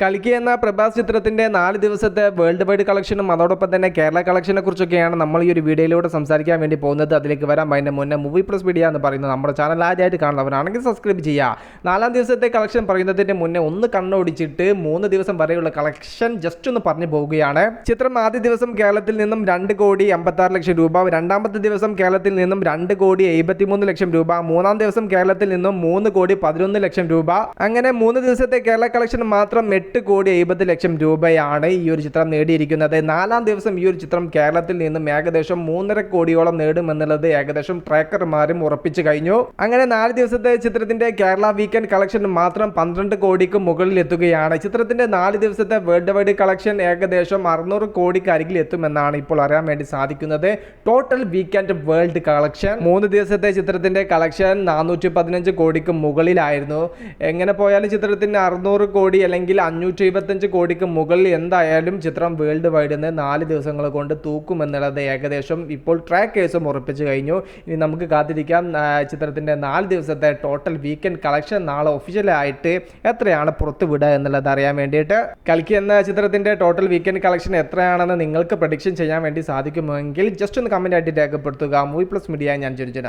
കൽക്കി എന്ന പ്രഭാസ് ചിത്രത്തിന്റെ 4 ദിവസത്തെ വേൾഡ് വൈഡ് കളക്ഷനും അതോടൊപ്പം തന്നെ കേരള കളക്ഷനെ കുറിച്ചൊക്കെയാണ് നമ്മൾ ഈ ഒരു വീഡിയോയിലൂടെ സംസാരിക്കാൻ വേണ്ടി പോകുന്നത്. അതിലേക്ക് വരാൻ അതിന്റെ മുന്നേ മൂവി പ്ലസ് മീഡിയ എന്ന് പറയുന്നത് നമ്മുടെ ചാനൽ ആദ്യമായിട്ട് കാണുന്നവരാണെങ്കിൽ സബ്സ്ക്രൈബ് ചെയ്യുക. 4 ദിവസത്തെ കളക്ഷൻ പറയുന്നതിന്റെ മുന്നേ ഒന്ന് കണ്ണോടിച്ചിട്ട് 3 ദിവസം വരെയുള്ള കളക്ഷൻ ജസ്റ്റ് ഒന്ന് പറഞ്ഞു പോവുകയാണ്. ചിത്രം ആദ്യ ദിവസം കേരളത്തിൽ നിന്നും 2,56,00,000 രൂപ, രണ്ടാമത്തെ ദിവസം കേരളത്തിൽ നിന്നും 2,73,00,000 രൂപ, മൂന്നാം ദിവസം കേരളത്തിൽ നിന്നും 3,11,00,000 രൂപ. അങ്ങനെ 3 ദിവസത്തെ കേരള കളക്ഷൻ മാത്രം 8,70,00,000 രൂപയാണ് ഈ ഒരു ചിത്രം നേടിയിരിക്കുന്നത്. 4-ാം ദിവസം ഈ ഒരു ചിത്രം കേരളത്തിൽ നിന്നും ഏകദേശം 3.5 കോടിയോളം നേടുമെന്നുള്ളത് ഏകദേശം ട്രാക്കർമാരും ഉറപ്പിച്ചു കഴിഞ്ഞു. അങ്ങനെ 4 ദിവസത്തെ ചിത്രത്തിന്റെ കേരള വീക്കെൻഡ് കളക്ഷൻ മാത്രം 12 കോടിക്ക് മുകളിൽ എത്തുകയാണ്. ചിത്രത്തിന്റെ 4 ദിവസത്തെ വേൾഡ് വൈഡ് കളക്ഷൻ ഏകദേശം 600 കോടിക്ക് അരികിൽ എത്തുമെന്നാണ് ഇപ്പോൾ അറിയാൻ വേണ്ടി സാധിക്കുന്നത്. ടോട്ടൽ വീക്കെൻഡ് വേൾഡ് കളക്ഷൻ 3 ദിവസത്തെ ചിത്രത്തിന്റെ കളക്ഷൻ 415 കോടിക്ക് മുകളിലായിരുന്നു. എങ്ങനെ പോയാലും ചിത്രത്തിന് 600 കോടി അല്ലെങ്കിൽ 575 കോടിക്ക് മുകളിൽ എന്തായാലും ചിത്രം വേൾഡ് വൈഡ് 4 ദിവസങ്ങൾ കൊണ്ട് തൂക്കുമെന്നുള്ളത് ഏകദേശം ഇപ്പോൾ ട്രാക്കേഴ്സും ഉറപ്പിച്ചു കഴിഞ്ഞു. ഇനി നമുക്ക് കാത്തിരിക്കാം ചിത്രത്തിന്റെ 4 ദിവസത്തെ ടോട്ടൽ വീക്കെൻഡ് കളക്ഷൻ നാളെ ഒഫീഷ്യലായിട്ട് എത്രയാണ് പുറത്തുവിടുക എന്നുള്ളത് അറിയാൻ വേണ്ടിയിട്ട്. കൽക്കി എന്ന ചിത്രത്തിന്റെ ടോട്ടൽ വീക്കെൻഡ് കളക്ഷൻ എത്രയാണെന്ന് നിങ്ങൾക്ക് പ്രഡിക്ഷൻ ചെയ്യാൻ വേണ്ടി സാധിക്കുമെങ്കിൽ ജസ്റ്റ് ഒന്ന് കമന്റ് ആയിട്ട് രേഖപ്പെടുത്തുക. മൂവി പ്ലസ് മീഡിയ ഞാൻ ജനിച്ചന.